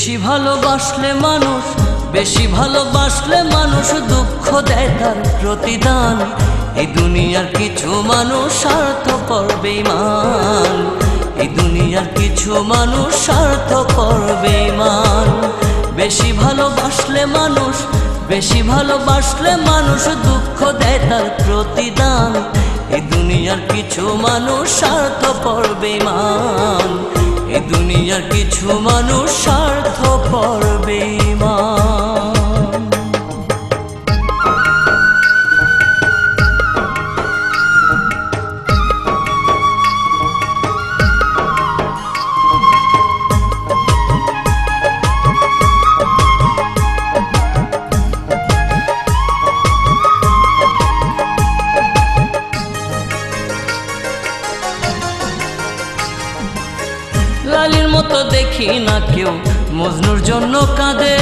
বেশি ভালোবাসলে মানুষ, বেশি ভালোবাসলে মানুষ দুঃখ দেয় তার প্রতিদান। এই দুনিয়ার কিছু মানুষ স্বার্থপর বেঈমান, এই দুনিয়ার কিছু মানুষ স্বার্থপর বেঈমান। বেশি ভালোবাসলে মানুষ, বেশি ভালোবাসলে মানুষ দুঃখ দেয় তার প্রতিদান। এই দুনিয়ার কিছু মানুষ স্বার্থপর বেঈমান, এই দুনিয়ার কিছু মানুষ স্বার্থপর বেঈমান। লালির মতো দেখি না কেউ মজনুর জন্য কাঁদে,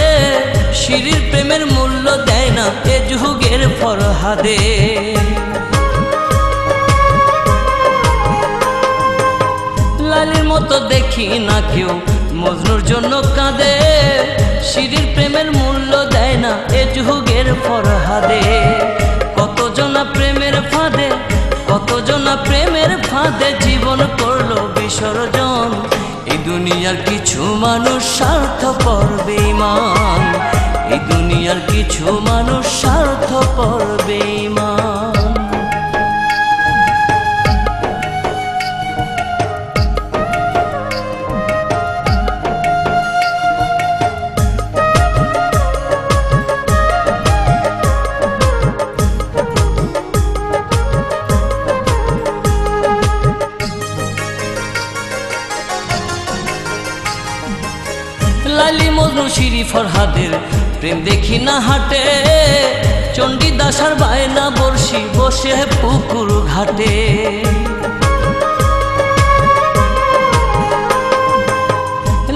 শিরির প্রেমের মূল্য দেয় না এ যুগের ফরহাদে। লালির মতো দেখি না কেউ মজনুর জন্য কাঁদে, শিরির প্রেমের মূল্য দেয় না এ যুগের ফরহাদে। কতজনা প্রেমের ফাঁদে, কতজনা প্রেমের ফাঁদে জীবন করলো বিসর্জন। এই দুনিয়ার কিছু মানুষ স্বার্থপর বেঈমান, এই দুনিয়ার কিছু মানুষ স্বার্থপর বেঈমান। লালি মজনু শিরি ফরহাদের প্রেম দেখি না হাটে, চণ্ডীদাস আর বায়না বর্ষি বসে পুকুর ঘাটে।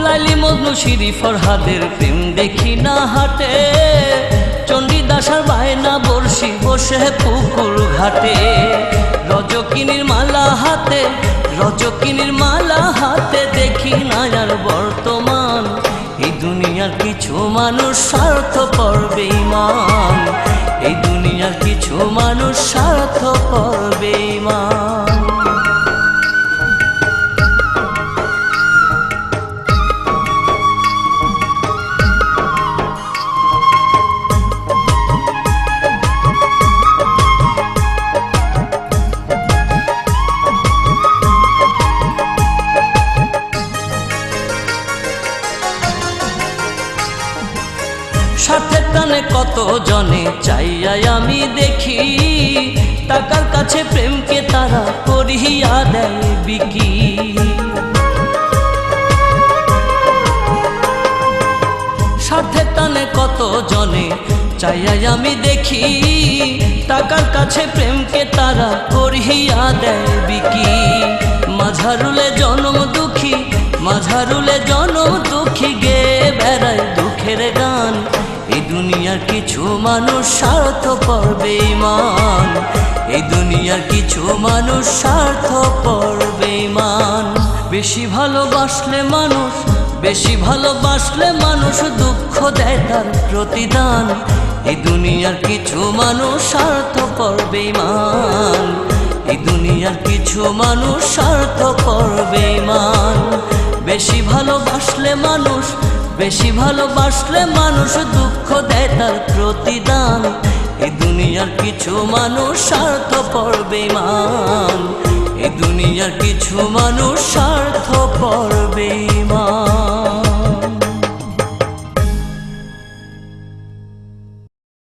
লালি মজনু শিরি ফরহাদের প্রেম দেখি না হাটে, চণ্ডীদাস আর বায়না বর্ষি বসে পুকুর ঘাটে। রজকিনীর মালা হাতে, রজকিনীর মালা হাতে দেখি না আর বর্তমান। এই দুনিয়ার কিছু মানুষ স্বার্থপর বেঈমান, এই দুনিয়ার কিছু মানুষ স্বার্থপর বেঈমান। স্বার্থের টানে কত জনে চাইয়াই আমি দেখি, টাকার কাছে প্রেমকে তারা করিয়া দেয় বিকি। স্বার্থের টানে কত জনে চাইয়াই আমি দেখি, টাকার কাছে প্রেমকে তারা করিয়া দেয় বিকি। মাঝারুলে জনম দুঃখী, মাঝারুলে জনম দুঃখী গে বেড়ায় দুঃখের গান। এই দুনিয়ার কিছু মানুষ স্বার্থপর বেঈমান, এই দুনিয়ার কিছু মানুষ স্বার্থপর বেঈমান। বেশি ভালোবাসলে মানুষ, বেশি ভালোবাসলে মানুষ দুঃখ দেয় তার প্রতিদান। এই দুনিয়ার কিছু মানুষ স্বার্থপর বেঈমান, এই দুনিয়ার কিছু মানুষ স্বার্থপর বেঈমান। বেশি ভালোবাসলে মানুষ, বেশি ভালোবাসলে মানুষ দুঃখ দেয় তার প্রতিদান। এই দুনিয়ার কিছু মানুষ স্বার্থপর বেঈমান, এই দুনিয়ার কিছু মানুষ স্বার্থপর বেঈমান।